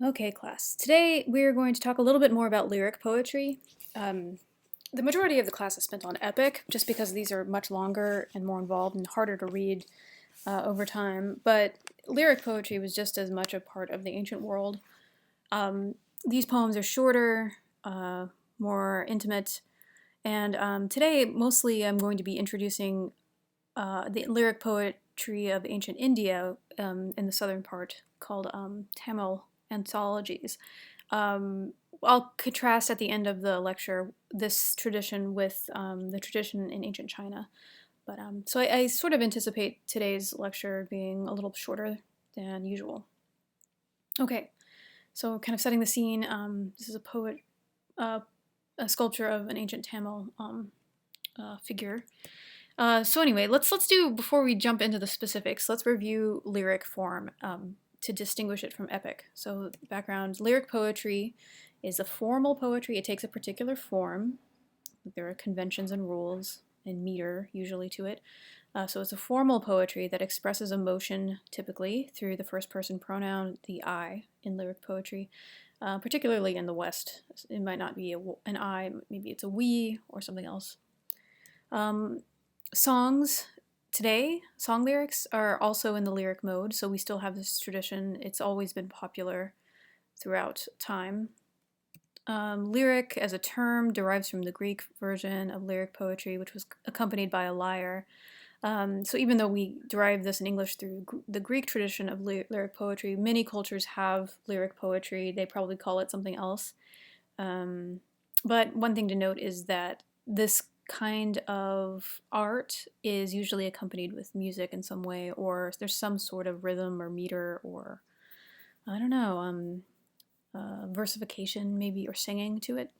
Okay, class. Today we're going to talk a little bit more about lyric poetry. The majority of the class is spent on epic, just because these are much longer and more involved and harder to read over time. But lyric poetry was just as much a part of the ancient world. These poems are shorter, more intimate, and today mostly I'm going to be introducing the lyric poetry of ancient India in the southern part called Tamil Anthologies. I'll contrast at the end of the lecture this tradition with the tradition in ancient China. But so I sort of anticipate today's lecture being a little shorter than usual. Okay, so kind of setting the scene. This is a sculpture of an ancient Tamil figure. So anyway, let's do, before we jump into the specifics, let's review lyric form to distinguish it from epic. So background, lyric poetry is a formal poetry. It takes a particular form. There are conventions and rules and meter usually to it. So it's a formal poetry that expresses emotion typically through the first person pronoun, the I, in lyric poetry. Particularly in the West. It might not be an I, maybe it's a we or something else. Songs today, song lyrics are also in the lyric mode, so we still have this tradition. It's always been popular throughout time. Lyric as a term derives from the Greek version of lyric poetry, which was accompanied by a lyre. So even though we derive this in English through the Greek tradition of lyric poetry, many cultures have lyric poetry. They probably call it something else. But one thing to note is that this kind of art is usually accompanied with music in some way, or there's some sort of rhythm or meter, or I don't know, versification maybe, or singing to it.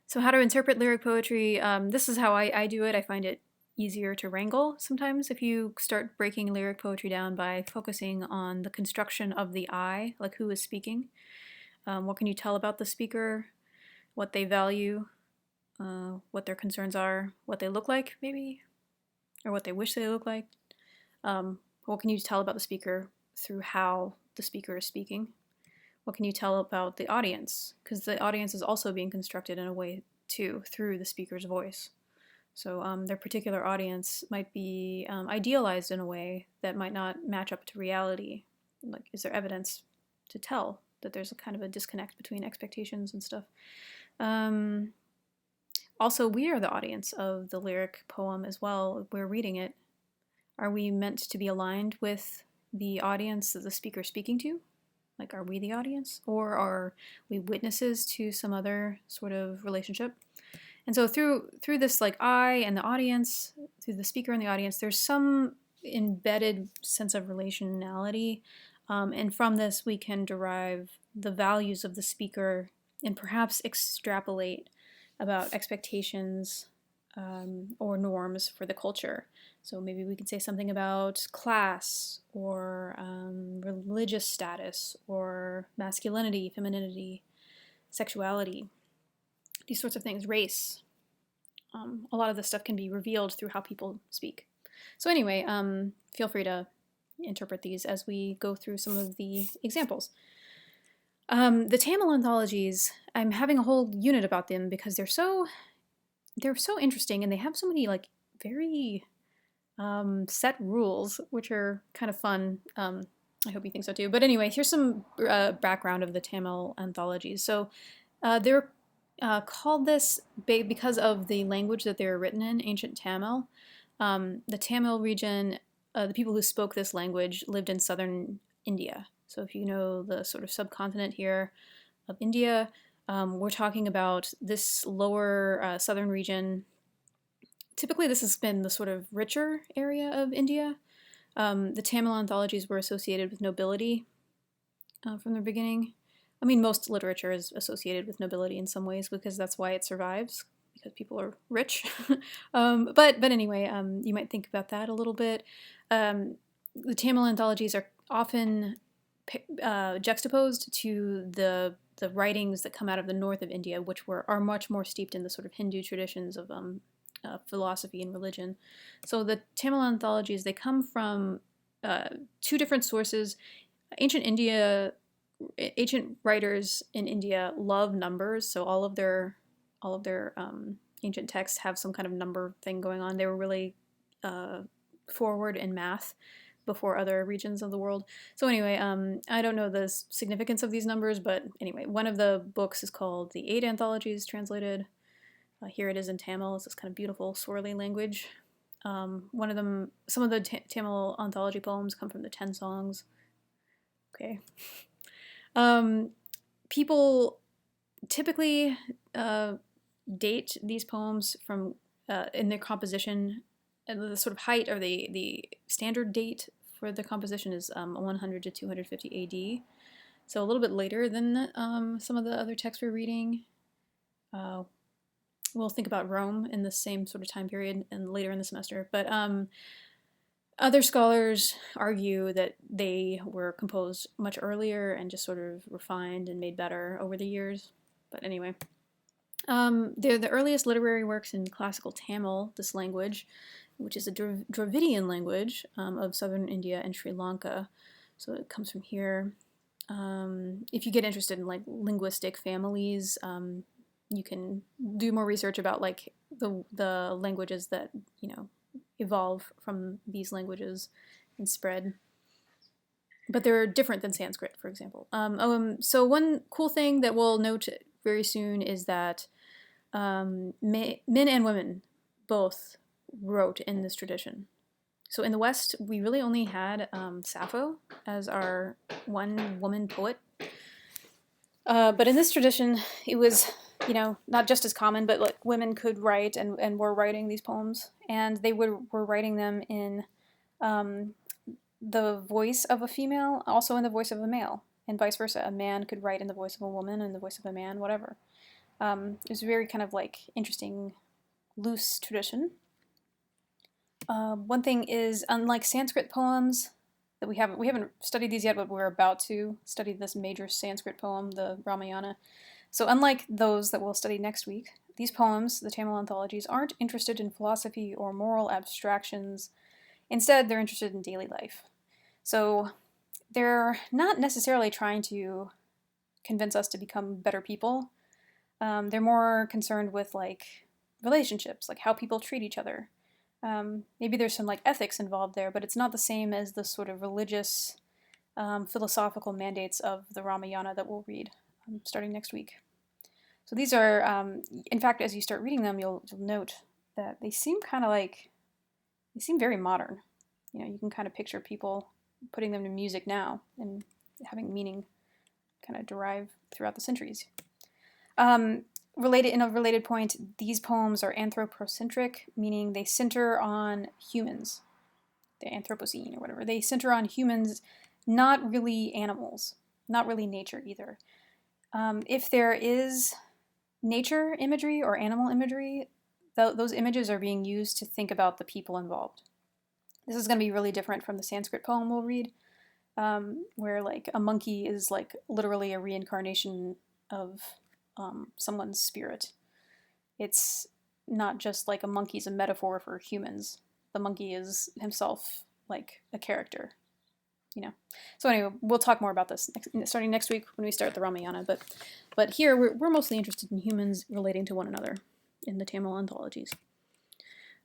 So how to interpret lyric poetry, this is how I do it. I find it easier to wrangle sometimes if you start breaking lyric poetry down by focusing on the construction of the I, like who is speaking. What can you tell about the speaker, what they value, what their concerns are, what they look like maybe, or what they wish they look like. What can you tell about the speaker through how the speaker is speaking? What can you tell about the audience? Because the audience is also being constructed in a way too, through the speaker's voice. So their particular audience might be idealized in a way that might not match up to reality. Like, is there evidence to tell that there's a kind of a disconnect between expectations and stuff? Also, we are the audience of the lyric poem as well. We're reading it. Are we meant to be aligned with the audience that the speaker is speaking to? Like, are we the audience? Or are we witnesses to some other sort of relationship? And so through this, like, I and the audience, through the speaker and the audience, there's some embedded sense of relationality. And from this, we can derive the values of the speaker and perhaps extrapolate about expectations or norms for the culture. So maybe we could say something about class or religious status or masculinity, femininity, sexuality, these sorts of things, race. A lot of this stuff can be revealed through how people speak. So anyway, feel free to interpret these as we go through some of the examples. The Tamil Anthologies, I'm having a whole unit about them because they're so interesting, and they have so many like very set rules, which are kind of fun. I hope you think so too. But anyway, here's some background of the Tamil Anthologies. So they're called this because of the language that they were written in, ancient Tamil. The Tamil region, the people who spoke this language lived in southern India. So if you know the sort of subcontinent here of India, we're talking about this lower southern region. Typically, this has been the sort of richer area of India. The Tamil Anthologies were associated with nobility from the beginning. I mean, most literature is associated with nobility in some ways because that's why it survives, because people are rich. But anyway, you might think about that a little bit. The Tamil Anthologies are often juxtaposed to the writings that come out of the north of India, which are much more steeped in the sort of Hindu traditions of philosophy and religion. So the Tamil Anthologies, they come from two different sources. Ancient India ancient writers in India love numbers, so all of their ancient texts have some kind of number thing going on. They were really forward in math before other regions of the world. So anyway, I don't know the significance of these numbers, but anyway, one of the books is called the Eight Anthologies, translated. Here it is in Tamil. It's this kind of beautiful swirly language. One of them, some of the Tamil anthology poems come from the 10 songs. Okay. People typically date these poems from in their composition. The sort of height, or the standard date for the composition is 100 to 250 AD. So a little bit later than some of the other texts we're reading. We'll think about Rome in the same sort of time period and later in the semester. But other scholars argue that they were composed much earlier and just sort of refined and made better over the years. But anyway, they're the earliest literary works in classical Tamil, this language, which is a Dravidian language of southern India and Sri Lanka. So it comes from here. If you get interested in like linguistic families, you can do more research about like the languages that, you know, evolve from these languages and spread. But they're different than Sanskrit, for example. So one cool thing that we'll note very soon is that men and women both wrote in this tradition. So in the West, we really only had Sappho as our one woman poet. But in this tradition, it was, you know, not just as common, but like women could write and were writing these poems, and they were writing them in the voice of a female, also in the voice of a male, and vice versa. A man could write in the voice of a woman and the voice of a man, whatever. It was a very kind of like interesting, loose tradition. One thing is, unlike Sanskrit poems that we haven't studied these yet, but we're about to study this major Sanskrit poem, the Ramayana. So unlike those that we'll study next week, these poems, the Tamil Anthologies, aren't interested in philosophy or moral abstractions. Instead, they're interested in daily life. So they're not necessarily trying to convince us to become better people. They're more concerned with like relationships, like how people treat each other. Maybe there's some like ethics involved there, but it's not the same as the sort of religious, philosophical mandates of the Ramayana that we'll read starting next week. So these are, in fact, as you start reading them, you'll note that they seem very modern. You know, you can kind of picture people putting them to music now and having meaning kind of derive throughout the centuries. In a related point, these poems are anthropocentric, meaning they center on humans. The Anthropocene or whatever. They center on humans, not really animals, not really nature either. If there is nature imagery or animal imagery, those images are being used to think about the people involved. This is going to be really different from the Sanskrit poem we'll read, where like a monkey is like literally a reincarnation of someone's spirit. It's not just like a monkey's a metaphor for humans. The monkey is himself like a character, you know. So anyway, we'll talk more about this starting next week when we start the Ramayana. But here we're mostly interested in humans relating to one another in the Tamil Anthologies.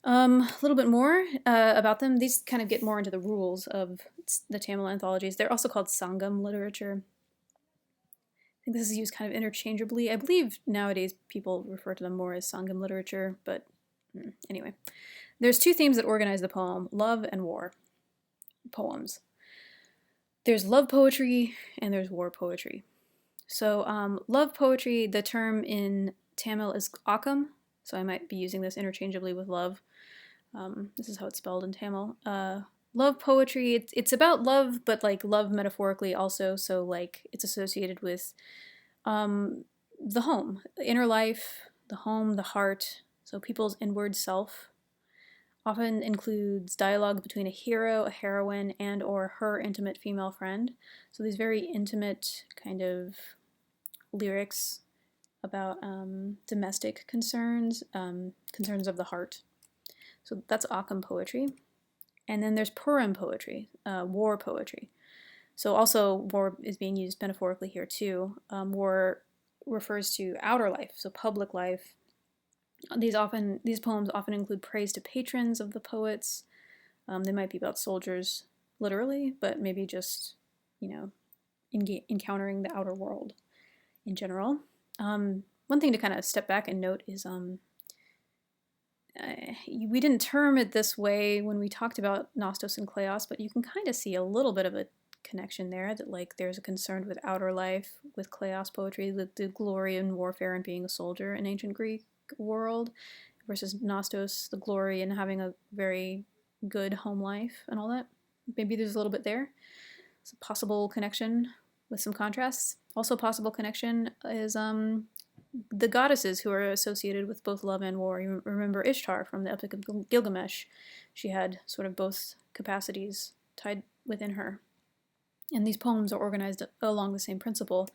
A little bit more about them. These kind of get more into the rules of the Tamil Anthologies. They're also called Sangam Literature. I think this is used kind of interchangeably. I believe nowadays people refer to them more as Sangam Literature, but anyway. There's two themes that organize the poem: love and war poems. There's love poetry and there's war poetry. So love poetry, the term in Tamil is akam, so I might be using this interchangeably with love. This is how it's spelled in Tamil. Love poetry, it's about love, but like love metaphorically also, so like it's associated with the home, the inner life, the home, the heart, so people's inward self. Often includes dialogue between a hero, a heroine, and or her intimate female friend. So these very intimate kind of lyrics about domestic concerns, concerns of the heart. So that's Occam poetry. And then there's Purim poetry, war poetry. So also war is being used metaphorically here too. War refers to outer life, so public life. These poems often include praise to patrons of the poets. They might be about soldiers, literally, but maybe just, encountering the outer world in general. One thing to kind of step back and note is we didn't term it this way when we talked about Nostos and Kleos, but you can kind of see a little bit of a connection there, that like there's a concern with outer life with Kleos poetry, the glory in warfare and being a soldier in ancient Greek world, versus Nostos, the glory in having a very good home life and all that. Maybe there's a little bit there. It's a possible connection with some contrasts. Also possible connection is the goddesses who are associated with both love and war. You remember Ishtar from the Epic of Gilgamesh. She had sort of both capacities tied within her. And these poems are organized along the same principle.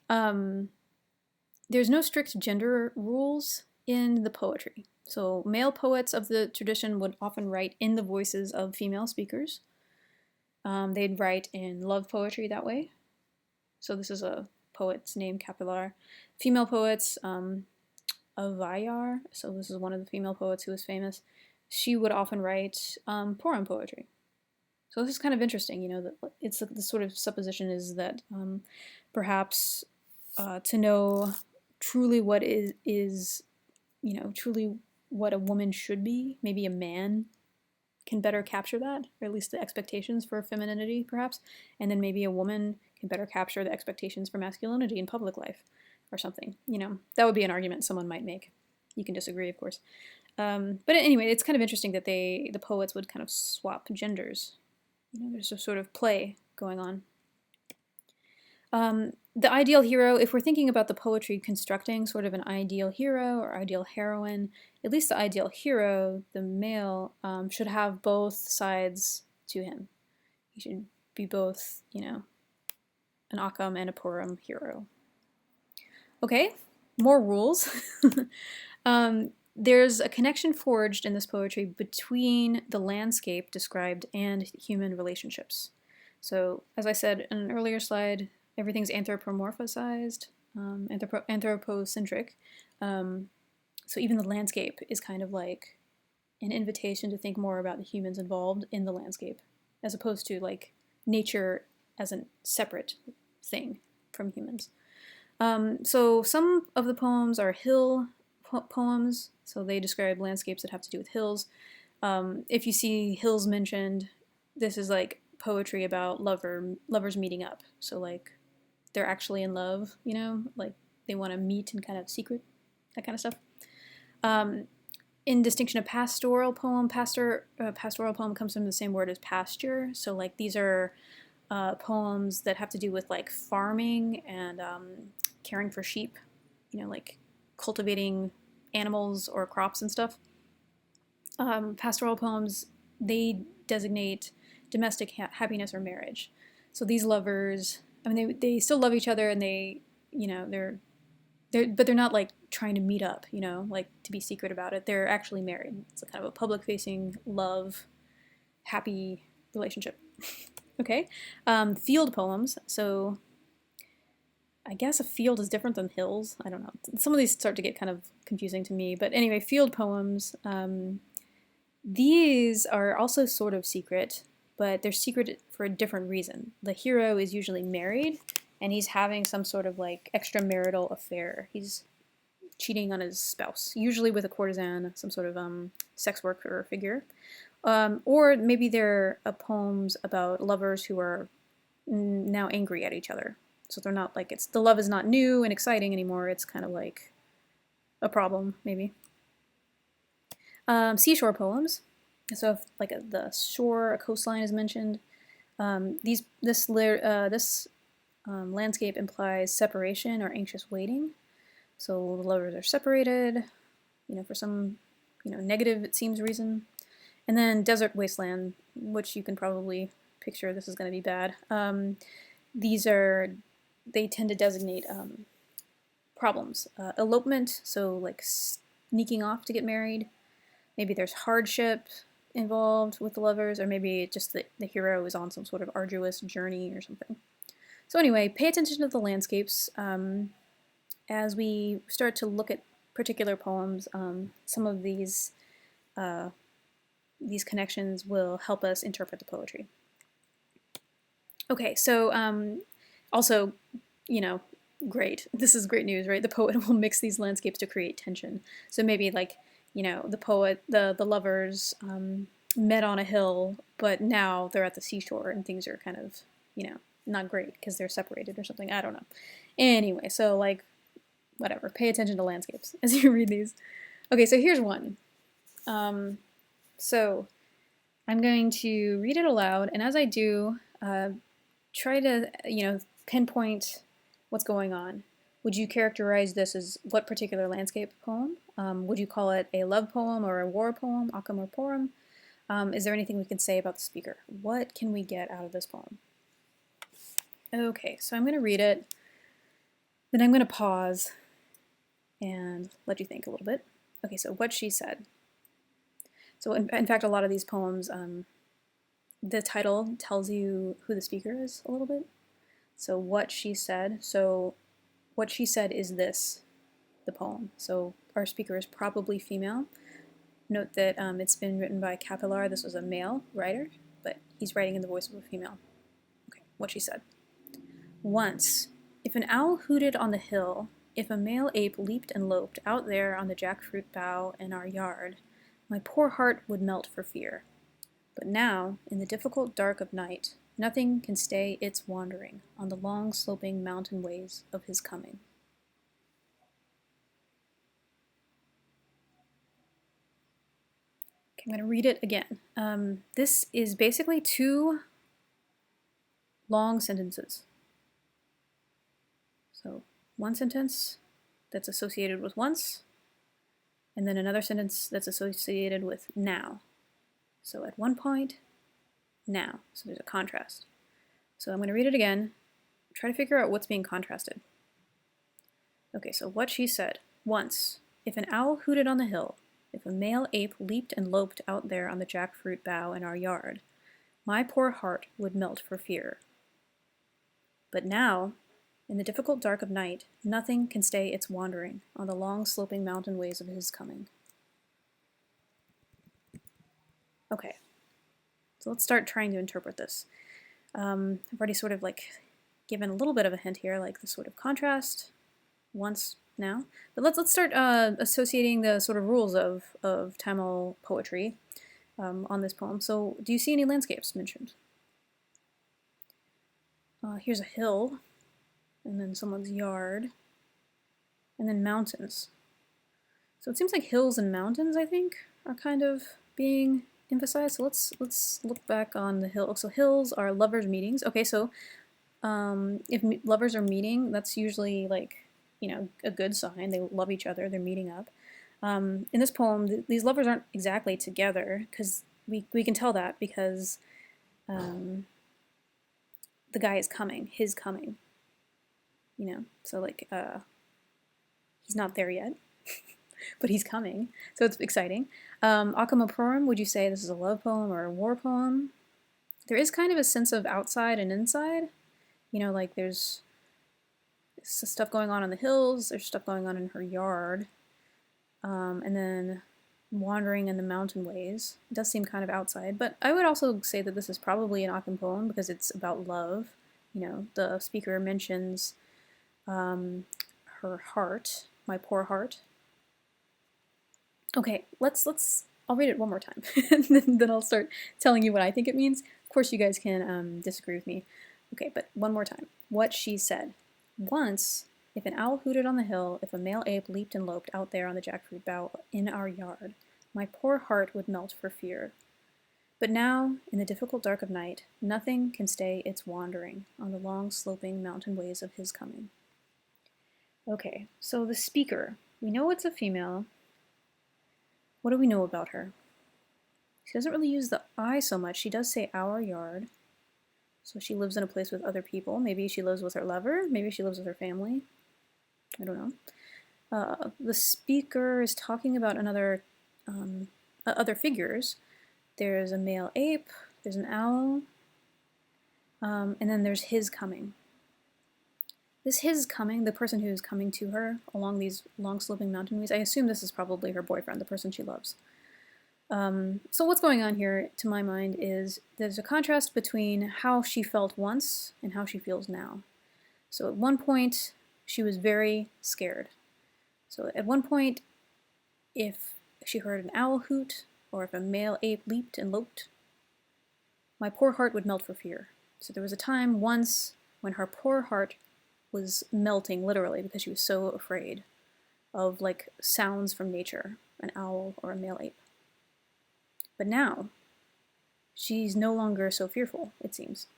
There's no strict gender rules in the poetry. So male poets of the tradition would often write in the voices of female speakers. They'd write in love poetry that way. So this is a poet's name, Capilar. Female poets, Avayar, so this is one of the female poets who was famous, she would often write poem poetry. So this is kind of interesting, that it's the sort of supposition is that perhaps to know truly what is truly what a woman should be, maybe a man can better capture that, or at least the expectations for femininity, perhaps, and then maybe a woman can better capture the expectations for masculinity in public life, or something. That would be an argument someone might make. You can disagree, of course. But anyway, it's kind of interesting that the poets would kind of swap genders. There's a sort of play going on. The ideal hero, if we're thinking about the poetry constructing sort of an ideal hero or ideal heroine, at least the ideal hero, the male, should have both sides to him. He should be both, an Akam and a Purim hero. Okay, more rules. There's a connection forged in this poetry between the landscape described and human relationships. So, as I said in an earlier slide, everything's anthropomorphized, anthropocentric. So even the landscape is kind of like an invitation to think more about the humans involved in the landscape, as opposed to like nature as a separate thing from humans. So some of the poems are hill poems, so they describe landscapes that have to do with hills. If you see hills mentioned, this is like poetry about lovers meeting up. So like they're actually in love, like they want to meet in kind of secret, that kind of stuff. In distinction of pastoral poem, pastoral poem comes from the same word as pasture. So like these are poems that have to do with like farming and caring for sheep, like cultivating animals or crops and stuff. Pastoral poems, they designate domestic happiness or marriage. So these lovers, they still love each other, and but they're not like trying to meet up, like to be secret about it. They're actually married. It's a kind of a public-facing love, happy relationship. Okay, field poems. So I guess a field is different than hills. I don't know. Some of these start to get kind of confusing to me. But anyway, field poems. These are also sort of secret, but they're secret for a different reason. The hero is usually married, and he's having some sort of like extramarital affair. He's cheating on his spouse, usually with a courtesan, some sort of sex worker figure. Or maybe they're poems about lovers who are now angry at each other. So they're not like, the love is not new and exciting anymore. It's kind of like a problem, maybe. Seashore poems. So if like the shore, a coastline is mentioned, this landscape implies separation or anxious waiting. So the lovers are separated, for some, negative, it seems, reason. And then desert wasteland, which you can probably picture. This is going to be bad. They tend to designate problems. Elopement, so like sneaking off to get married. Maybe there's hardship, involved with the lovers, or maybe just the hero is on some sort of arduous journey or something. So anyway, pay attention to the landscapes. As we start to look at particular poems, some of these connections will help us interpret the poetry. Okay, so also, great. This is great news, right? The poet will mix these landscapes to create tension. So maybe like, the lovers met on a hill, but now they're at the seashore and things are kind of, not great because they're separated or something. I don't know. Anyway, so like, whatever. Pay attention to landscapes as you read these. Okay, so here's one. So I'm going to read it aloud, and as I do, try to, pinpoint what's going on. Would you characterize this as what particular landscape poem? Would you call it a love poem or a war poem, Occam or Porum? Is there anything we can say about the speaker? What can we get out of this poem? Okay, so I'm going to read it, then I'm going to pause and let you think a little bit. Okay, so what she said. So in fact, a lot of these poems, the title tells you who the speaker is a little bit. So what she said. So what she said is this, the poem. So our speaker is probably female. Note that it's been written by Capilar. This was a male writer, but he's writing in the voice of a female. Okay, what she said. Once, if an owl hooted on the hill, if a male ape leaped and loped out there on the jackfruit bough in our yard, my poor heart would melt for fear. But now, in the difficult dark of night, nothing can stay its wandering on the long sloping mountain ways of his coming. Okay, I'm going to read it again. This is basically two long sentences. So one sentence that's associated with once, and then another sentence that's associated with now. So at one point, now. So there's a contrast. So I'm going to read it again, try to figure out what's being contrasted. Okay, so what she said. Once, if an owl hooted on the hill, if a male ape leaped and loped out there on the jackfruit bough in our yard, my poor heart would melt for fear. But now, in the difficult dark of night, nothing can stay its wandering on the long sloping mountain ways of his coming. Okay, so let's start trying to interpret this. I've already sort of like given a little bit of a hint here, like the sort of contrast, once, now. But let's start associating the sort of rules of Tamil poetry on this poem. So do you see any landscapes mentioned? Here's a hill, and then someone's yard, and then mountains. So it seems like hills and mountains, I think, are kind of being emphasized. So let's look back on the hill. So hills are lovers' meetings. Okay, so if lovers are meeting, that's usually like, a good sign. They love each other. They're meeting up. In this poem, these lovers aren't exactly together, because we can tell that because the guy is coming. His coming. So like he's not there yet, but he's coming. So it's exciting. Occam Porum, would you say this is a love poem or a war poem? There is kind of a sense of outside and inside. Like there's stuff going on in the hills, there's stuff going on in her yard, and then wandering in the mountain ways. It does seem kind of outside, but I would also say that this is probably an Occam poem because it's about love. The speaker mentions her heart, my poor heart. Okay, I'll read it one more time, and then I'll start telling you what I think it means. Of course, you guys can disagree with me. Okay, but one more time. What she said. Once, if an owl hooted on the hill, if a male ape leaped and loped out there on the jackfruit bough in our yard, my poor heart would melt for fear. But now, in the difficult dark of night, nothing can stay its wandering on the long sloping mountain ways of his coming. Okay, so the speaker. We know it's a female. What do we know about her? She doesn't really use the I so much. She does say our yard. So she lives in a place with other people. Maybe she lives with her lover. Maybe she lives with her family. I don't know. The speaker is talking about other figures. There's a male ape, there's an owl, and then there's his coming. This his coming, the person who's coming to her along these long sloping mountain ways, I assume this is probably her boyfriend, the person she loves. So what's going on here, to my mind, is there's a contrast between how she felt once and how she feels now. So at one point, she was very scared. So at one point, if she heard an owl hoot, or if a male ape leaped and loped, my poor heart would melt for fear. So there was a time once when her poor heart was melting, literally, because she was so afraid of, like, sounds from nature, an owl or a male ape. But now, she's no longer so fearful, it seems.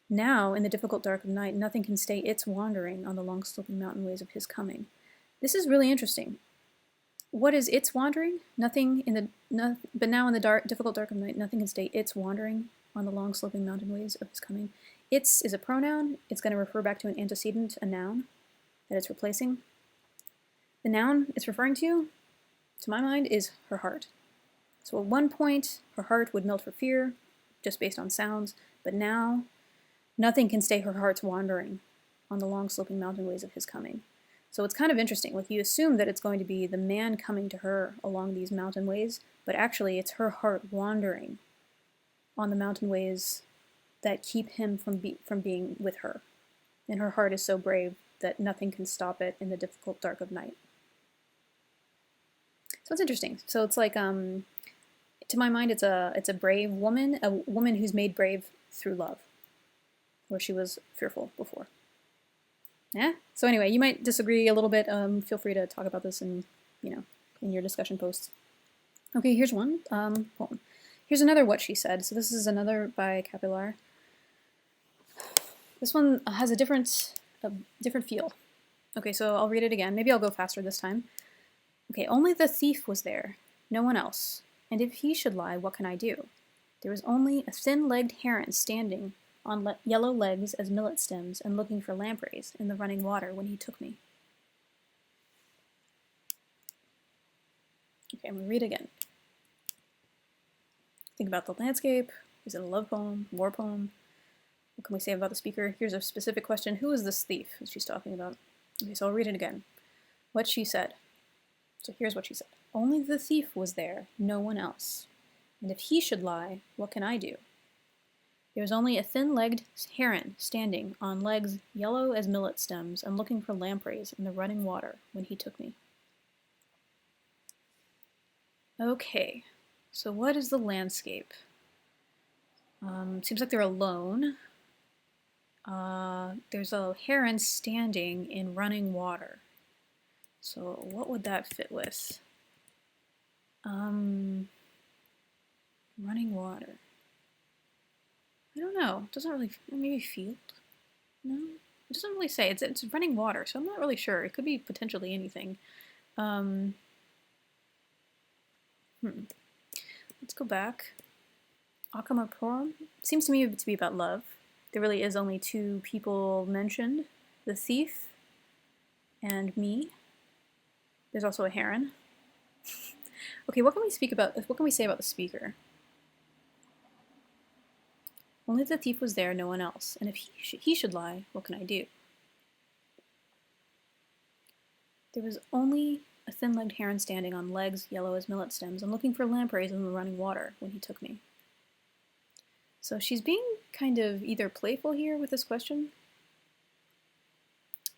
Now, in the difficult dark of night, nothing can stay its wandering on the long sloping mountain ways of his coming. This is really interesting. What is its wandering? Nothing in the, but now in the difficult dark of night, nothing can stay its wandering on the long sloping mountain ways of his coming. Its is a pronoun. It's going to refer back to an antecedent, a noun, that it's replacing. The noun it's referring to my mind, is her heart. So at one point, her heart would melt for fear, just based on sounds, but now, nothing can stay her heart's wandering on the long sloping mountain ways of his coming. So it's kind of interesting, like you assume that it's going to be the man coming to her along these mountain ways, but actually it's her heart wandering on the mountain ways that keep him from being with her. And her heart is so brave that nothing can stop it in the difficult dark of night. So it's interesting. So it's like, to my mind, it's a brave woman, a woman who's made brave through love, where she was fearful before. Yeah. So anyway, you might disagree a little bit. Feel free to talk about this in your discussion posts. Okay, here's one poem. Here's another What She Said. So this is another by Capilar. This one has a different feel. Okay, so I'll read it again. Maybe I'll go faster this time. Okay, only the thief was there, no one else. And if he should lie, what can I do? There was only a thin-legged heron standing on yellow legs as millet stems and looking for lampreys in the running water when he took me. Okay, I'm going to read again. Think about the landscape. Is it a love poem, war poem? What can we say about the speaker? Here's a specific question. Who is this thief that she's talking about? Okay, so I'll read it again. What she said. So here's what she said. Only the thief was there, no one else. And if he should lie, what can I do? There was only a thin-legged heron standing on legs yellow as millet stems and looking for lampreys in the running water when he took me. Okay, so what is the landscape? Seems like they're alone. There's a heron standing in running water. So what would that fit with? Running water. I don't know. It doesn't really, maybe field? No? It doesn't really say. It's running water, so I'm not really sure. It could be potentially anything. Let's go back. Akama poem seems to me to be about love. There really is only two people mentioned, the thief and me. There's also a heron. Okay, what can we say about the speaker? Only the thief was there, no one else. And if he should lie, what can I do? There was only a thin-legged heron standing on legs yellow as millet stems and looking for lampreys in the running water when he took me. So she's being kind of either playful here with this question,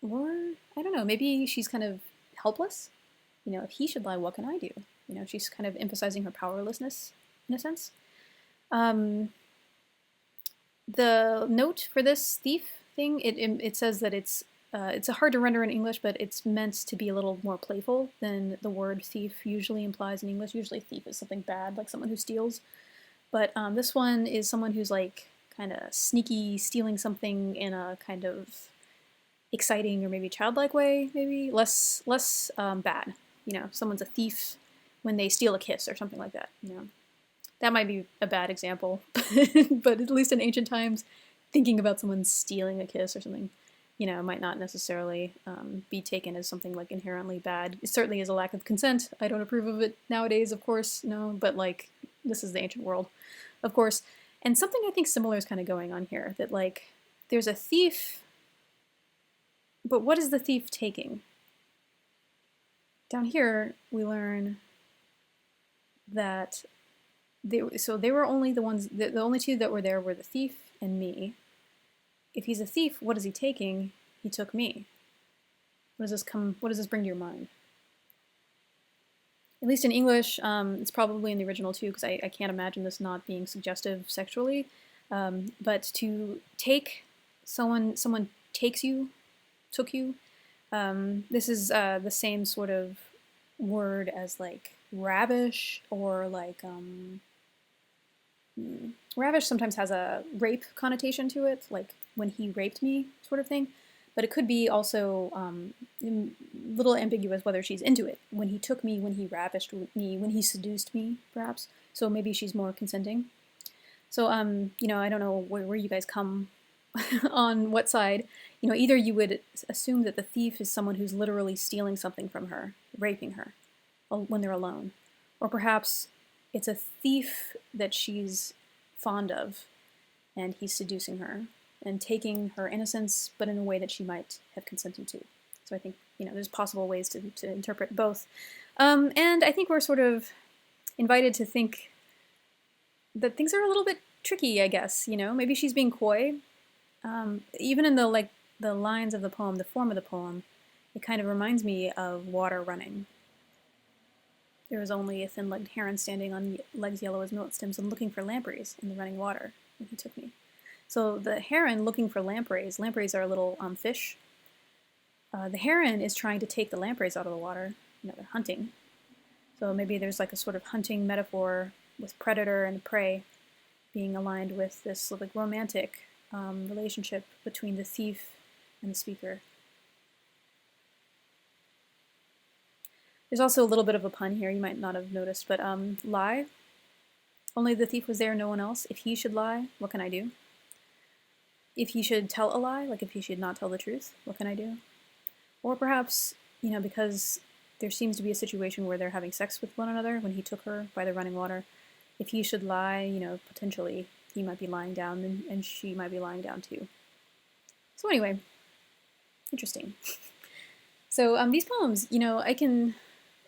or, I don't know, maybe she's kind of helpless. If he should lie, what can I do? She's kind of emphasizing her powerlessness, in a sense. The note for this thief thing, it says that it's hard to render in English, but it's meant to be a little more playful than the word thief usually implies in English. Usually thief is something bad, like someone who steals. But this one is someone who's like kind of sneaky, stealing something in a kind of exciting or maybe childlike way, maybe less bad. Someone's a thief when they steal a kiss or something like that. That might be a bad example, but at least in ancient times, thinking about someone stealing a kiss or something, might not necessarily be taken as something like inherently bad. It certainly is a lack of consent. I don't approve of it nowadays, of course, no, but like This is the ancient world, of course. And something I think similar is kind of going on here, that like there's a thief, but what is the thief taking? Down here, we learn that they were only the ones, the only two that were there were the thief and me. If he's a thief, what is he taking? He took me. What does this bring to your mind? At least in English, it's probably in the original too, because I can't imagine this not being suggestive sexually. But to take someone takes you, took you. This is the same sort of word as like ravish, or like ravish sometimes has a rape connotation to it, like when he raped me sort of thing. But it could be also a little ambiguous whether she's into it. When he took me, when he ravished me, when he seduced me, perhaps. So maybe she's more consenting. So, you know, I don't know where you guys come on what side. You know, either you would assume that the thief is someone who's literally stealing something from her, raping her, when they're alone. Or perhaps it's a thief that she's fond of, and he's seducing her and taking her innocence, but in a way that she might have consented to. So I think, you know, there's possible ways to interpret both. And I think we're sort of invited to think that things are a little bit tricky, I guess, you know? Maybe she's being coy. Even in the lines of the poem, the form of the poem, it kind of reminds me of water running. There was only a thin-legged heron standing on legs yellow as millet stems and looking for lampreys in the running water when he took me. So the heron looking for lampreys. Lampreys are little fish. The heron is trying to take the lampreys out of the water. You know, they're hunting. So maybe there's like a sort of hunting metaphor with predator and prey being aligned with this like romantic relationship between the thief and the speaker. There's also a little bit of a pun here, you might not have noticed, but lie. Only the thief was there, no one else. If he should lie, what can I do? If he should tell a lie, like if he should not tell the truth, what can I do? Or perhaps, you know, because there seems to be a situation where they're having sex with one another when he took her by the running water. If he should lie, you know, potentially he might be lying down and she might be lying down too. So anyway, interesting. So these poems, you know,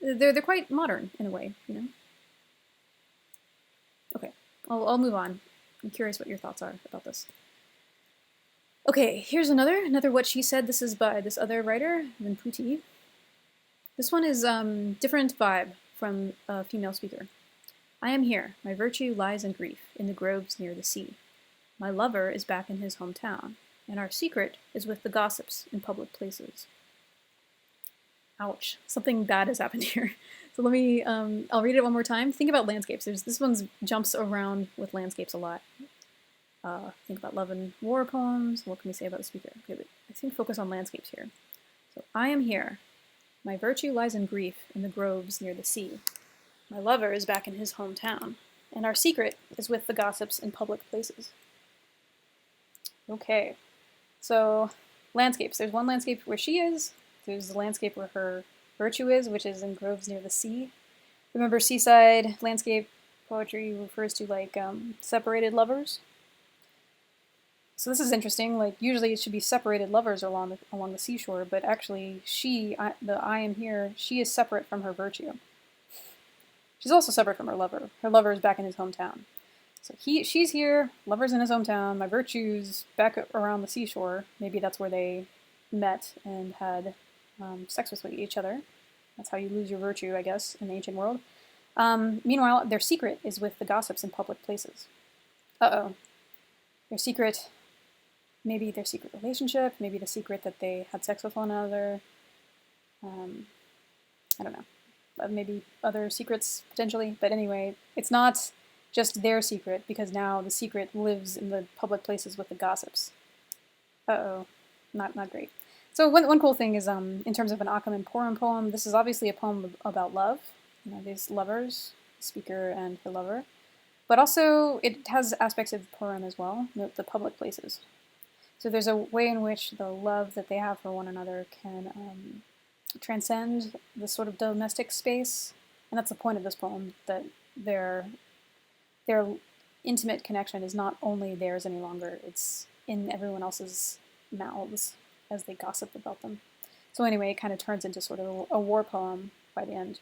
they're quite modern in a way, you know. Okay, I'll move on. I'm curious what your thoughts are about this. Okay, here's another What She Said. This is by this other writer, Vinputi. This one is different vibe from a female speaker. I am here. My virtue lies in grief, in the groves near the sea. My lover is back in his hometown, and our secret is with the gossips in public places. Ouch, something bad has happened here. So let me, I'll read it one more time. Think about landscapes. This one jumps around with landscapes a lot. Think about love and war poems. What can we say about the speaker? Okay, but I think focus on landscapes here. So I am here. My virtue lies in grief in the groves near the sea. My lover is back in his hometown, and our secret is with the gossips in public places. Okay, so landscapes. There's one landscape where she is. There's the landscape where her virtue is, which is in groves near the sea. Remember, seaside landscape poetry refers to like separated lovers. So this is interesting. Like usually it should be separated lovers along the seashore, but actually I am here. She is separate from her virtue. She's also separate from her lover. Her lover is back in his hometown. So she's here. Lover's in his hometown. My virtue's back around the seashore. Maybe that's where they met and had sex with each other. That's how you lose your virtue, I guess, in the ancient world. Meanwhile, their secret is with the gossips in public places. Uh-oh. Their secret, maybe their secret relationship, maybe the secret that they had sex with one another. I don't know. Maybe other secrets, potentially. But anyway, it's not just their secret, because now the secret lives in the public places with the gossips. Uh-oh. Not great. So one cool thing is, in terms of an Achaemenid poem, this is obviously a poem about love. You know, these lovers, the speaker and her lover. But also, it has aspects of the poem as well, the public places. So there's a way in which the love that they have for one another can transcend the sort of domestic space. And that's the point of this poem, that they're their intimate connection is not only theirs any longer, it's in everyone else's mouths as they gossip about them. So anyway, it kind of turns into sort of a war poem by the end.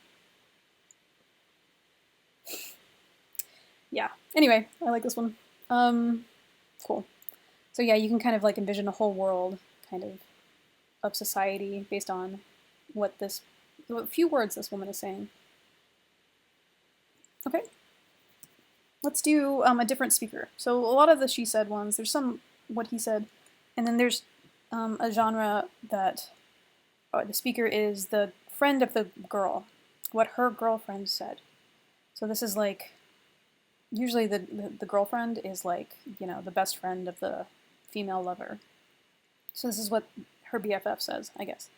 Yeah. Anyway, I like this one. Cool. So yeah, you can kind of like envision a whole world kind of society based on what few words this woman is saying. Okay. Let's do a different speaker. So a lot of the she said ones, there's some what he said, and then there's a genre that the speaker is the friend of the girl, what her girlfriend said. So this is like, usually the girlfriend is like, the best friend of the female lover. So this is what her BFF says, I guess.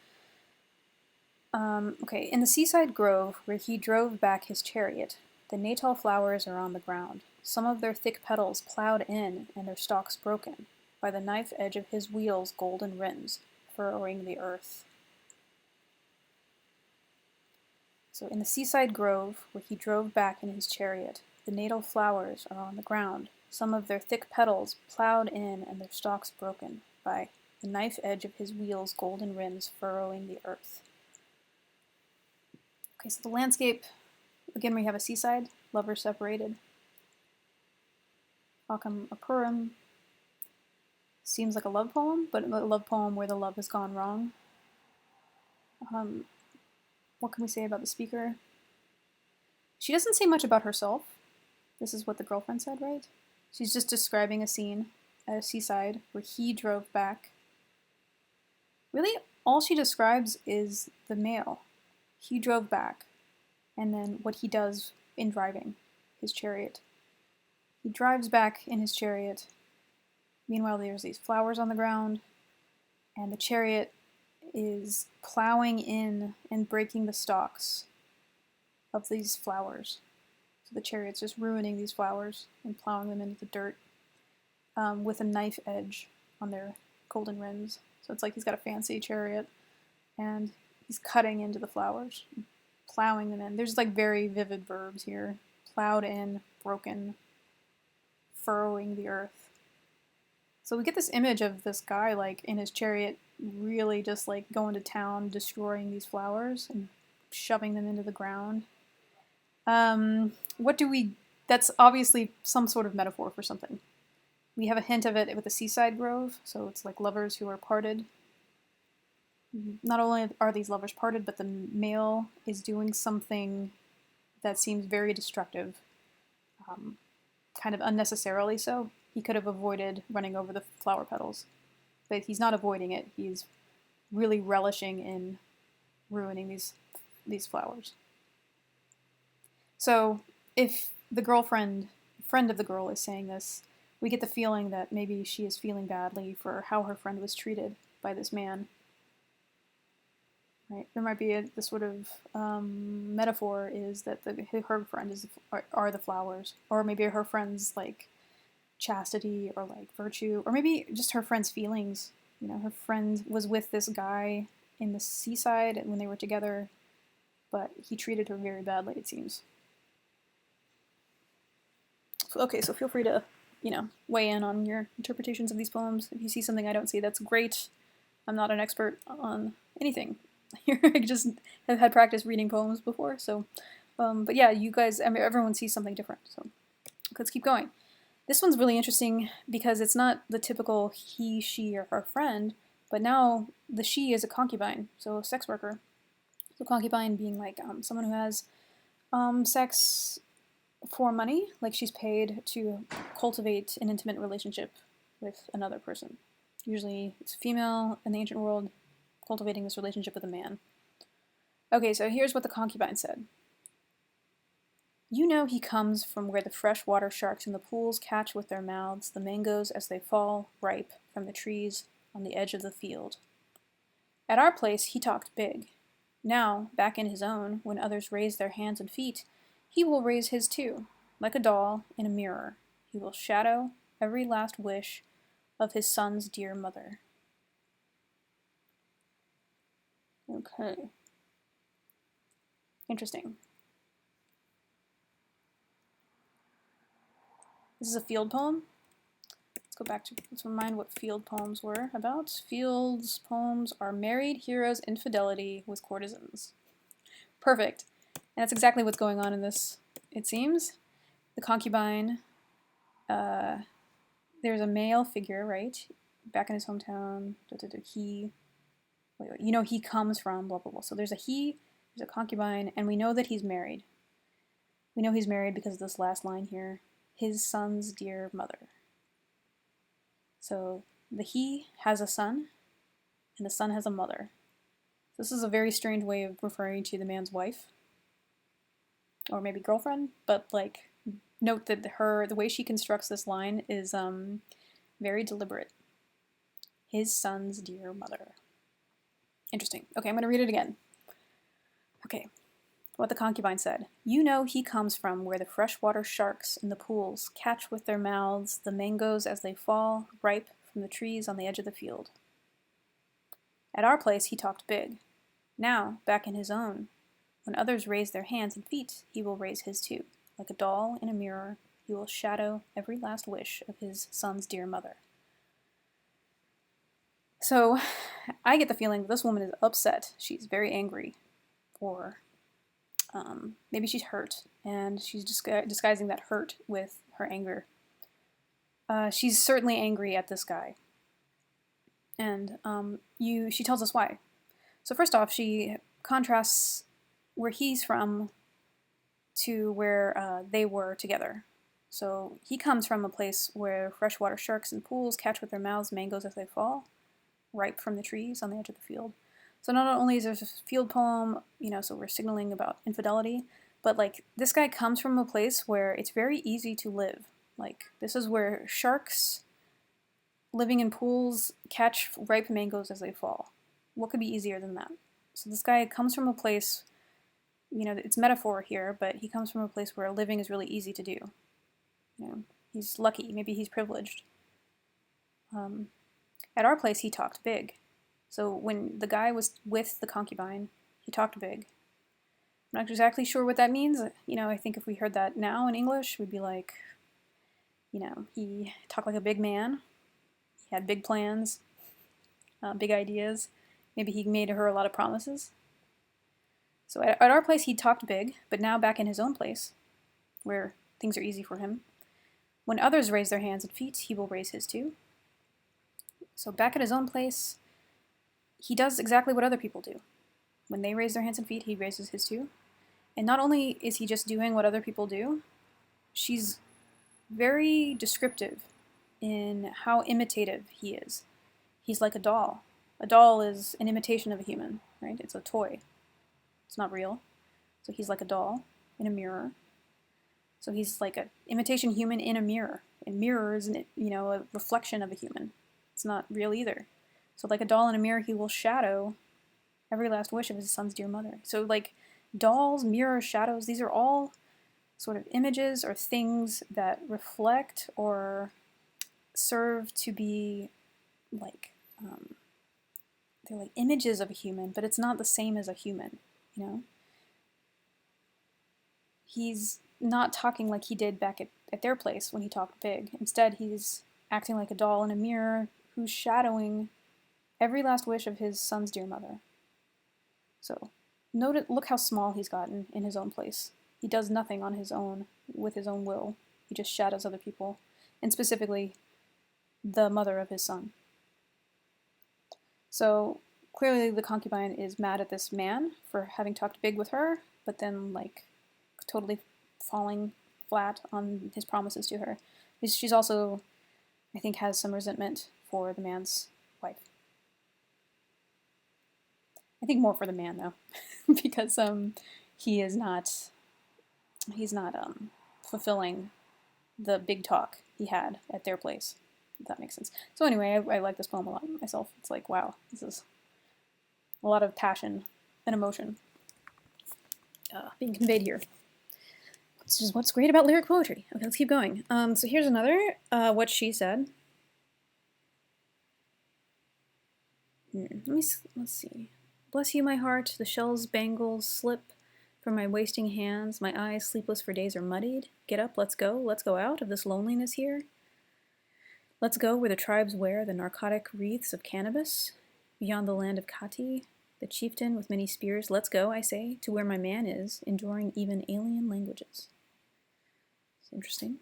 Okay, in the seaside grove where he drove back his chariot, the natal flowers are on the ground, some of their thick petals plowed in and their stalks broken, by the knife edge of his wheel's golden rims, furrowing the earth. So in the seaside grove where he drove back in his chariot, the natal flowers are on the ground, some of their thick petals plowed in and their stalks broken, by the knife edge of his wheel's golden rims furrowing the earth. Okay, so the landscape, again we have a seaside, lovers separated. Akam Apuram seems like a love poem, but a love poem where the love has gone wrong. What can we say about the speaker? She doesn't say much about herself. This is what the girlfriend said, right? She's just describing a scene at a seaside where he drove back. Really, all she describes is the male. He drove back, and then what he does in driving his chariot. He drives back in his chariot. Meanwhile, there's these flowers on the ground, and the chariot is plowing in and breaking the stalks of these flowers. So the chariot's just ruining these flowers and plowing them into the dirt with a knife edge on their golden rims. So it's like he's got a fancy chariot, and he's cutting into the flowers, plowing them in. There's like very vivid verbs here. Plowed in, broken, furrowing the earth. So we get this image of this guy like in his chariot really just like going to town, destroying these flowers and shoving them into the ground. That's obviously some sort of metaphor for something. We have a hint of it with the seaside grove, so it's like lovers who are parted. Not only are these lovers parted, but the male is doing something that seems very destructive, kind of unnecessarily so. He could have avoided running over the flower petals, but he's not avoiding it. He's really relishing in ruining these flowers. So if the friend of the girl is saying this, we get the feeling that maybe she is feeling badly for how her friend was treated by this man. Right? There might be the sort of metaphor is that her friend are the flowers, or maybe her friend's like chastity or like virtue, or maybe just her friend's feelings. Her friend was with this guy in the seaside when they were together, but he treated her very badly, it seems. Okay, so feel free to, weigh in on your interpretations of these poems. If you see something I don't see, that's great. I'm not an expert on anything. I just have had practice reading poems before, so, but yeah, you guys, everyone sees something different, so let's keep going. This one's really interesting because it's not the typical he, she, or her friend, but now the she is a concubine, so a sex worker. So concubine being like someone who has sex for money, like she's paid to cultivate an intimate relationship with another person. Usually it's a female in the ancient world cultivating this relationship with a man. Okay, so here's what the concubine said. You know he comes from where the freshwater sharks in the pools catch with their mouths the mangoes as they fall, ripe, from the trees on the edge of the field. At our place he talked big. Now, back in his own, when others raise their hands and feet, he will raise his too, like a doll in a mirror. He will shadow every last wish of his son's dear mother. Okay. Interesting. This is a field poem. Let's remind what field poems were about. Fields poems are married heroes' infidelity with courtesans. Perfect. And that's exactly what's going on in this, it seems. The concubine, there's a male figure, right? Back in his hometown, he comes from, blah, blah, blah. So there's a concubine, and we know that he's married. We know he's married because of this last line here. His son's dear mother. So the he has a son, and the son has a mother. This is a very strange way of referring to the man's wife, or maybe girlfriend, but like, note that the way she constructs this line is very deliberate. His son's dear mother. Interesting. Okay, I'm going to read it again. Okay, what the concubine said. You know he comes from where the freshwater sharks in the pools catch with their mouths the mangoes as they fall, ripe from the trees on the edge of the field. At our place he talked big. Now, back in his own, when others raise their hands and feet, he will raise his too. Like a doll in a mirror, he will shadow every last wish of his son's dear mother. So, I get the feeling that this woman is upset. She's very angry. Or maybe she's hurt, and she's disguising that hurt with her anger. She's certainly angry at this guy. And she tells us why. So first off, she contrasts where he's from to where they were together. So he comes from a place where freshwater sharks in pools catch with their mouths mangoes as they fall, ripe from the trees on the edge of the field. So not only is there a field poem, so we're signaling about infidelity, but like this guy comes from a place where it's very easy to live. Like this is where sharks living in pools catch ripe mangoes as they fall. What could be easier than that? So this guy comes from a place, it's metaphor here, but he comes from a place where living is really easy to do. He's lucky, maybe he's privileged. At our place, he talked big. So when the guy was with the concubine, he talked big. I'm not exactly sure what that means. I think if we heard that now in English, we'd be like, he talked like a big man. He had big plans, big ideas. Maybe he made her a lot of promises. So at our place, he talked big, but now back in his own place, where things are easy for him, when others raise their hands and feet, he will raise his too. So back at his own place, he does exactly what other people do. When they raise their hands and feet, he raises his too. And not only is he just doing what other people do, she's very descriptive in how imitative he is. He's like a doll. A doll is an imitation of a human, right? It's a toy. It's not real. So he's like a doll in a mirror. So he's like an imitation human in a mirror. And mirror is, a reflection of a human. It's not real either. So like a doll in a mirror, he will shadow every last wish of his son's dear mother. So like dolls, mirrors, shadows, these are all sort of images or things that reflect or serve to be like, they're like images of a human, but it's not the same as a human, He's not talking like he did back at their place when he talked big. Instead, he's acting like a doll in a mirror who's shadowing every last wish of his son's dear mother. So, look how small he's gotten in his own place. He does nothing on his own, with his own will. He just shadows other people, and specifically, the mother of his son. So, clearly the concubine is mad at this man for having talked big with her, but then, totally falling flat on his promises to her. She's also, I think, has some resentment for the man's wife. I think more for the man, though, because he's not fulfilling the big talk he had at their place, if that makes sense. So anyway, I like this poem a lot myself. It's like, wow, this is a lot of passion and emotion being conveyed here. Which is what's great about lyric poetry. Okay, let's keep going. So here's another, what she said. Let's see. Bless you, my heart, the shell's bangles slip From my wasting hands, my eyes sleepless for days are muddied. Get up, let's go out of this loneliness here. Let's go where the tribes wear the narcotic wreaths of cannabis. Beyond the land of Kati, the chieftain with many spears. Let's go, I say, to where my man is, enduring even alien languages. It's interesting.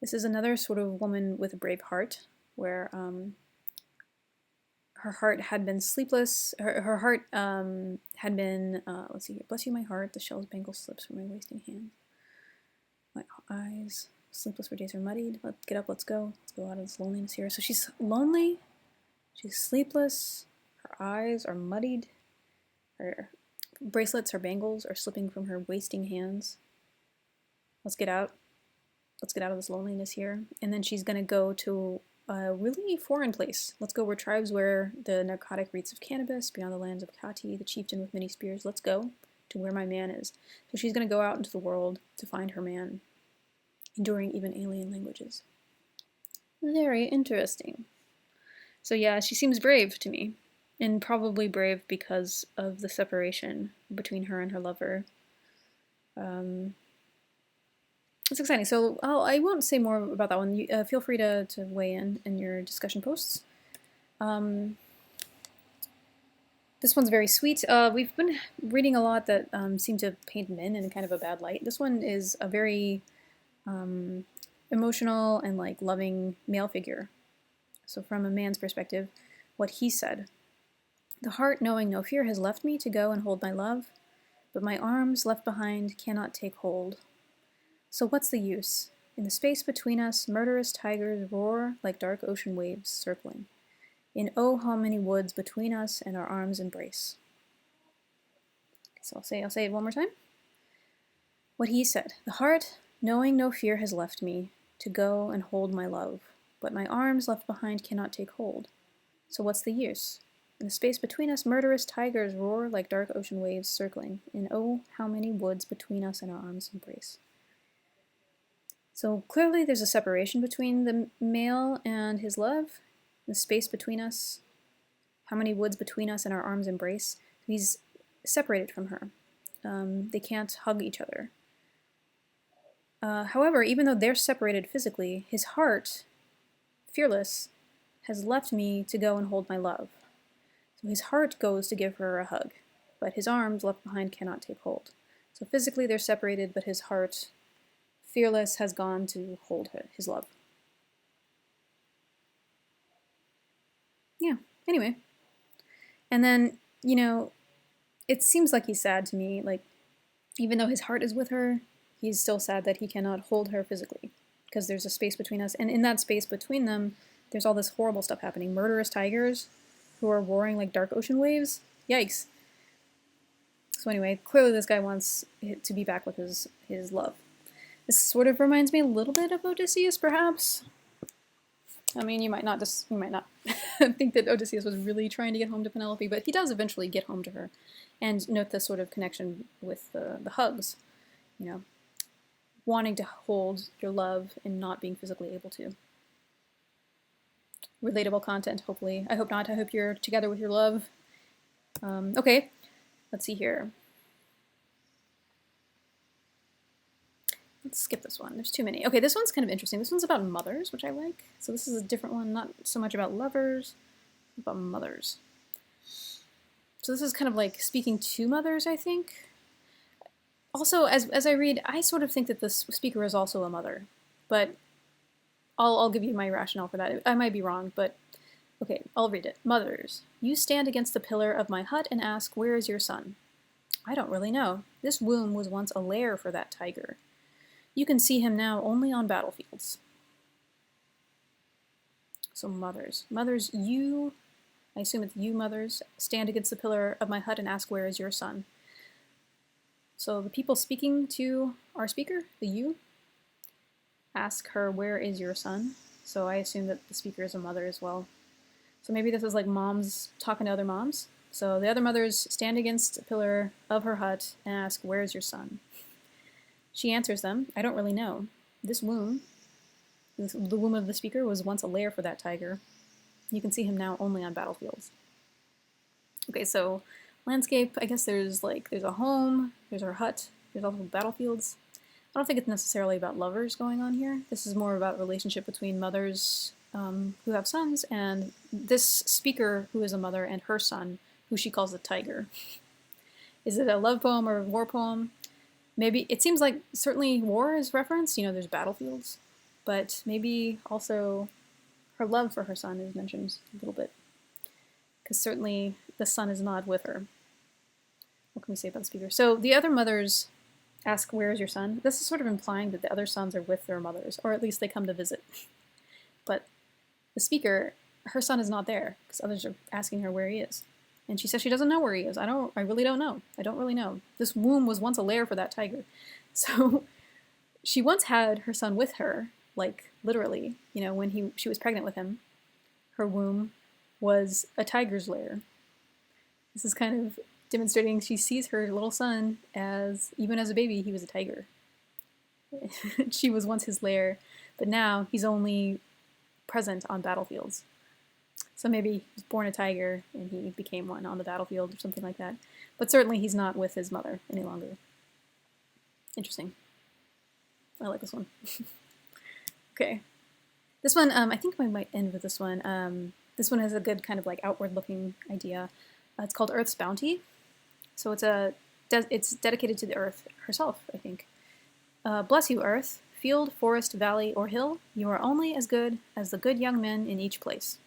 This is another sort of woman with a brave heart, where her heart had been sleepless. Her heart had been, let's see here, bless you my heart, the shell's bangle slips from my wasting hand. My eyes, sleepless for days are muddied. Let's get up, let's go out of this loneliness here. So she's lonely, she's sleepless, her eyes are muddied, her bracelets, her bangles are slipping from her wasting hands. Let's get out of this loneliness here. And then she's gonna go to a really foreign place. Let's go where tribes wear the narcotic wreaths of cannabis, beyond the lands of Kati, the chieftain with many spears. Let's go to where my man is. So she's going to go out into the world to find her man, enduring even alien languages. Very interesting. So yeah, she seems brave to me, and probably brave because of the separation between her and her lover. It's exciting. So I won't say more about that one. Feel free to weigh in your discussion posts. This one's very sweet. We've been reading a lot that seem to paint men in kind of a bad light. This one is a very emotional and like loving male figure. So from a man's perspective, what he said. The heart, knowing no fear, has left me to go and hold my love, but my arms left behind cannot take hold. So what's the use? In the space between us, murderous tigers roar like dark ocean waves circling. In oh, how many woods between us and our arms embrace. So I'll say it one more time. What he said. The heart, knowing no fear, has left me to go and hold my love, but my arms left behind cannot take hold. So what's the use? In the space between us, murderous tigers roar like dark ocean waves circling. In oh, how many woods between us and our arms embrace. So clearly there's a separation between the male and his love, the space between us, how many woods between us and our arms embrace. He's separated from her. They can't hug each other. However, even though they're separated physically, his heart, fearless, has left me to go and hold my love. So his heart goes to give her a hug, but his arms left behind cannot take hold. So physically they're separated, but his heart, fearless, has gone to hold his love. Yeah, anyway. And then, you know, it seems like he's sad to me. Like, even though his heart is with her, he's still sad that he cannot hold her physically, because there's a space between us. And in that space between them, there's all this horrible stuff happening. Murderous tigers who are roaring like dark ocean waves. Yikes. So anyway, clearly this guy wants to be back with his love. This sort of reminds me a little bit of Odysseus, perhaps. I mean, you might not think that Odysseus was really trying to get home to Penelope, but he does eventually get home to her. And note the sort of connection with the hugs, you know, wanting to hold your love and not being physically able to. Relatable content, hopefully. I hope not. I hope you're together with your love. Okay, let's see here. Let's skip this one. There's too many. Okay, this one's kind of interesting. This one's about mothers, which I like. So this is a different one, not so much about lovers, about mothers. So this is kind of like speaking to mothers, I think. Also, as I read, I sort of think that this speaker is also a mother, but I'll give you my rationale for that. I might be wrong, but okay, I'll read it. Mothers, you stand against the pillar of my hut and ask, where is your son? I don't really know. This womb was once a lair for that tiger. You can see him now only on battlefields. So mothers. Mothers, you, I assume it's you mothers, stand against the pillar of my hut and ask, where is your son? So the people speaking to our speaker, the you, ask her, where is your son? So I assume that the speaker is a mother as well. So maybe this is like moms talking to other moms. So the other mothers stand against a pillar of her hut and ask, where is your son? She answers them, I don't really know. This womb, the womb of the speaker, was once a lair for that tiger. You can see him now only on battlefields. Okay, so landscape, I guess there's a home, there's our hut, there's also battlefields. I don't think it's necessarily about lovers going on here. This is more about relationship between mothers who have sons and this speaker who is a mother and her son, who she calls the tiger. Is it a love poem or a war poem? Maybe it seems like certainly war is referenced. There's battlefields, but maybe also her love for her son is mentioned a little bit, because certainly the son is not with her. What can we say about the speaker? So the other mothers ask, "Where is your son?" This is sort of implying that the other sons are with their mothers, or at least they come to visit. But the speaker, her son is not there, because others are asking her where he is. And she says she doesn't know where he is. I really don't know. I don't really know. This womb was once a lair for that tiger. So she once had her son with her, like literally, when she was pregnant with him, her womb was a tiger's lair. This is kind of demonstrating she sees her little son as, even as a baby, he was a tiger. She was once his lair, but now he's only present on battlefields. So maybe he was born a tiger and he became one on the battlefield or something like that. But certainly he's not with his mother any longer. Interesting. I like this one. Okay. This one, I think I might end with this one. This one has a good kind of like outward-looking idea. It's called Earth's Bounty. So it's dedicated to the Earth herself, I think. Bless you, Earth. Field, forest, valley, or hill, you are only as good as the good young men in each place.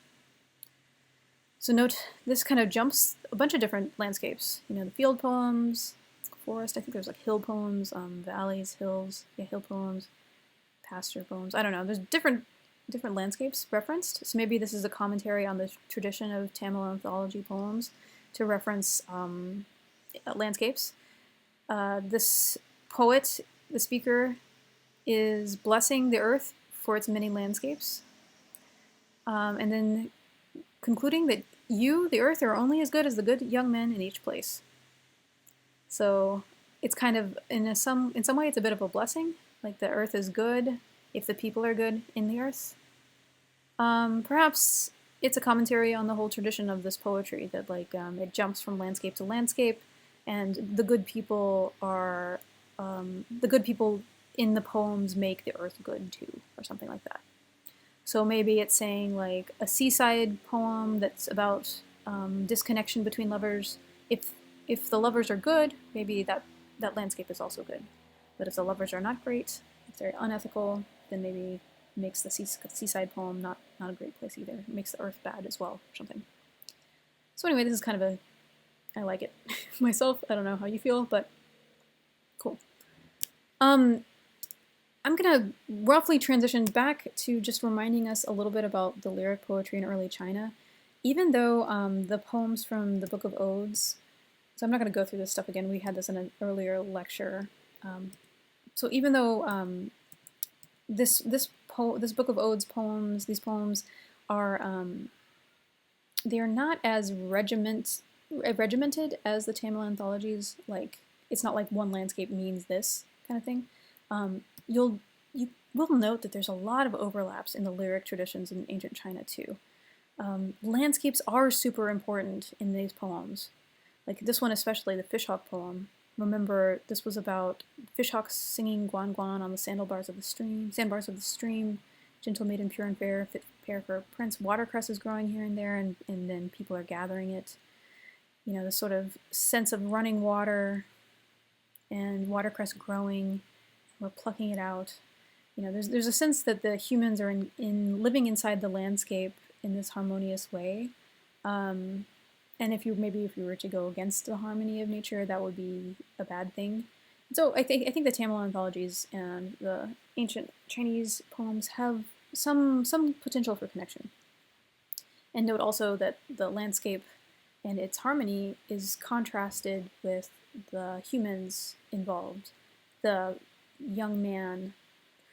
So note, this kind of jumps a bunch of different landscapes. The field poems, forest, I think there's like hill poems, valleys, hills, hill poems, pasture poems. I don't know, there's different landscapes referenced. So maybe this is a commentary on the tradition of Tamil Anthology poems to reference landscapes. This poet, the speaker, is blessing the earth for its many landscapes. And then concluding that you, the earth, are only as good as the good young men in each place. So it's kind of, in some way, it's a bit of a blessing. Like the earth is good if the people are good in the earth. Perhaps it's a commentary on the whole tradition of this poetry, that it jumps from landscape to landscape, and the good people in the poems make the earth good too, or something like that. So maybe it's saying like a seaside poem that's about disconnection between lovers. If the lovers are good, maybe that landscape is also good. But if the lovers are not great, if they're unethical, then maybe it makes the seaside poem not a great place either. It makes the earth bad as well, or something. So anyway, this is kind of I like it myself. I don't know how you feel, but cool. I'm going to roughly transition back to just reminding us a little bit about the lyric poetry in early China. Even though the poems from the Book of Odes, so I'm not going to go through this stuff again, we had this in an earlier lecture. So even though this Book of Odes poems, these poems are, they're not as regimented as the Tamil Anthologies. Like, it's not like one landscape means this kind of thing. You will note that there's a lot of overlaps in the lyric traditions in ancient China too. Landscapes are super important in these poems. Like this one especially, the fishhawk poem. Remember, this was about fishhawks singing guan guan on the sandbars of the stream, gentle maiden pure and fair, fit pair for a prince. Watercress is growing here and there, and then people are gathering it. The sort of sense of running water and watercress growing. We're plucking it out. There's a sense that the humans are in living inside the landscape in this harmonious way. And if you were to go against the harmony of nature, that would be a bad thing. So I think the Tamil Anthologies and the ancient Chinese poems have some potential for connection. And note also that the landscape and its harmony is contrasted with the humans involved. The young man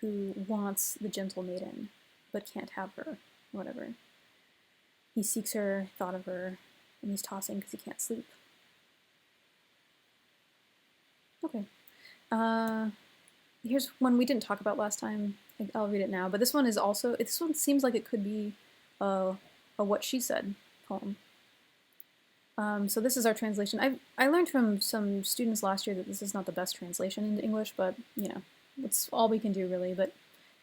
who wants the gentle maiden but can't have her, whatever. He seeks her, thought of her, and he's tossing because he can't sleep. Okay. Here's one we didn't talk about last time. I'll read it now, but this one seems like it could be a What She Said poem. So this is our translation. I learned from some students last year that this is not the best translation into English, but you know, that's all we can do really. But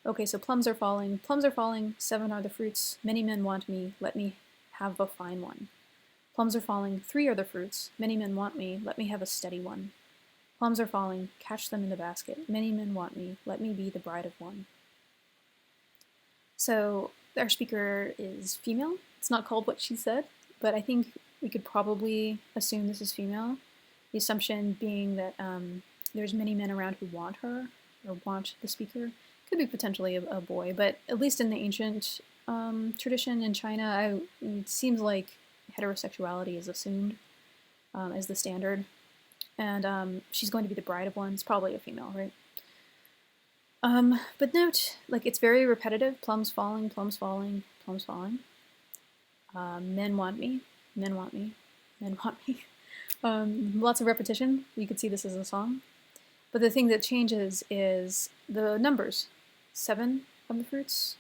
okay, so plums are falling, 7 are the fruits, many men want me, let me have a fine one. Plums are falling, 3 are the fruits, many men want me, let me have a steady one. Plums are falling, catch them in the basket, many men want me, let me be the bride of one. So our speaker is female. It's not called what she said, but I think we could probably assume this is female. The assumption being that there's many men around who want her or want the speaker. Could be potentially a boy, but at least in the ancient tradition in China, it seems like heterosexuality is assumed as the standard. And she's going to be the bride of one. It's probably a female, right? But note, like, it's very repetitive. Plums falling, plums falling, plums falling. Men want me, men want me, men want me. Lots of repetition. You could see this as a song. But the thing that changes is the numbers. 7 of the fruits,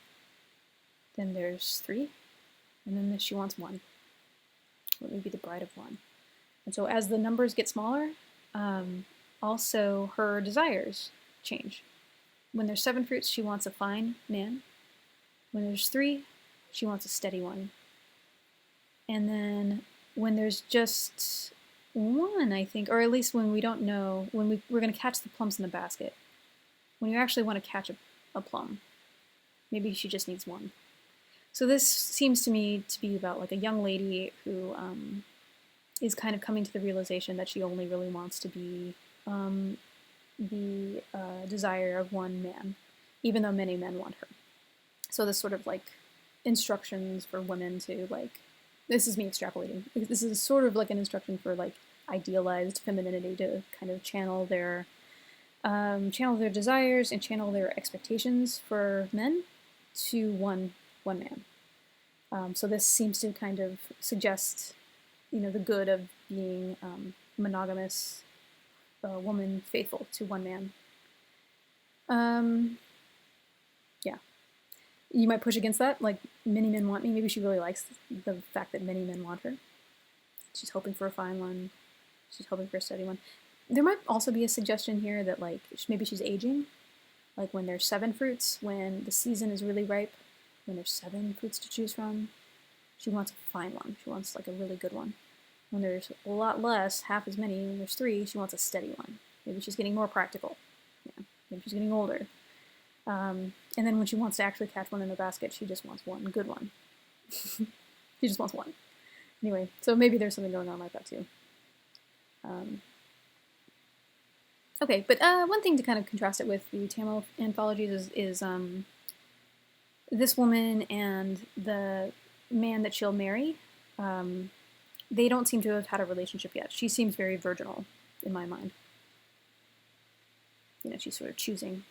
then there's 3, and then she wants 1. Let me be the bride of one. And so as the numbers get smaller, also her desires change. When there's 7 fruits, she wants a fine man. When there's 3, she wants a steady one. And then when there's just 1, I think, or at least when we don't know, when we're going to catch the plums in the basket, when you actually want to catch a plum, maybe she just needs 1. So this seems to me to be about like a young lady who is kind of coming to the realization that she only really wants to be the desire of one man, even though many men want her. So this sort of like instructions for women to like, this is me extrapolating. This is sort of like an instruction for like idealized femininity to kind of channel their desires and channel their expectations for men to one man. So this seems to kind of suggest, the good of being monogamous, woman faithful to one man. Yeah. You might push against that, like, many men want me. Maybe she really likes the fact that many men want her. She's hoping for a fine one. She's hoping for a steady one. There might also be a suggestion here that, like, maybe she's aging. Like, when there's 7 fruits, when the season is really ripe, when there's 7 fruits to choose from, she wants a fine one. She wants, like, a really good one. When there's a lot less, half as many, when there's 3, she wants a steady one. Maybe she's getting more practical. Yeah. Maybe she's getting older. And then when she wants to actually catch one in the basket, she just wants one good one. She just wants 1. Anyway, so maybe there's something going on like that too. Okay, but one thing to kind of contrast it with the Tamil Anthologies is this woman and the man that she'll marry, they don't seem to have had a relationship yet. She seems very virginal in my mind. She's sort of choosing.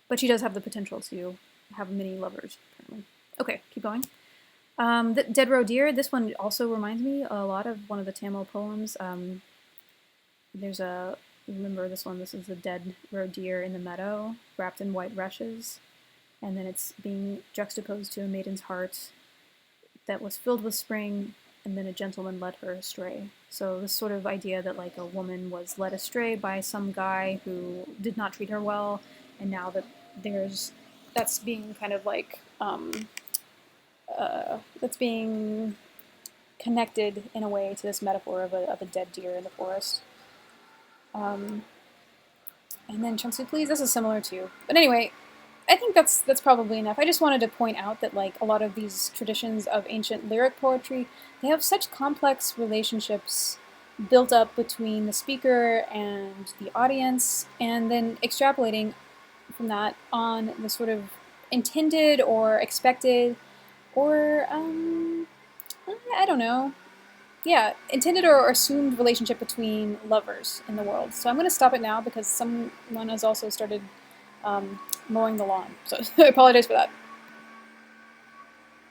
But she does have the potential to have many lovers, apparently. Okay, keep going. The Dead Roe Deer, this one also reminds me a lot of one of the Tamil poems. Remember this one, this is the Dead Roe Deer in the meadow, wrapped in white rushes, and then it's being juxtaposed to a maiden's heart that was filled with spring, and then a gentleman led her astray. So this sort of idea that like a woman was led astray by some guy who did not treat her well, and now that that's being kind of like, that's being connected in a way to this metaphor of a dead deer in the forest. And then Chunsu Please, this is similar too. But anyway, I think that's probably enough. I just wanted to point out that like a lot of these traditions of ancient lyric poetry, they have such complex relationships built up between the speaker and the audience, and then extrapolating from that on the sort of intended or expected or, I don't know. Yeah, intended or assumed relationship between lovers in the world. So I'm going to stop it now because someone has also started mowing the lawn. So I apologize for that.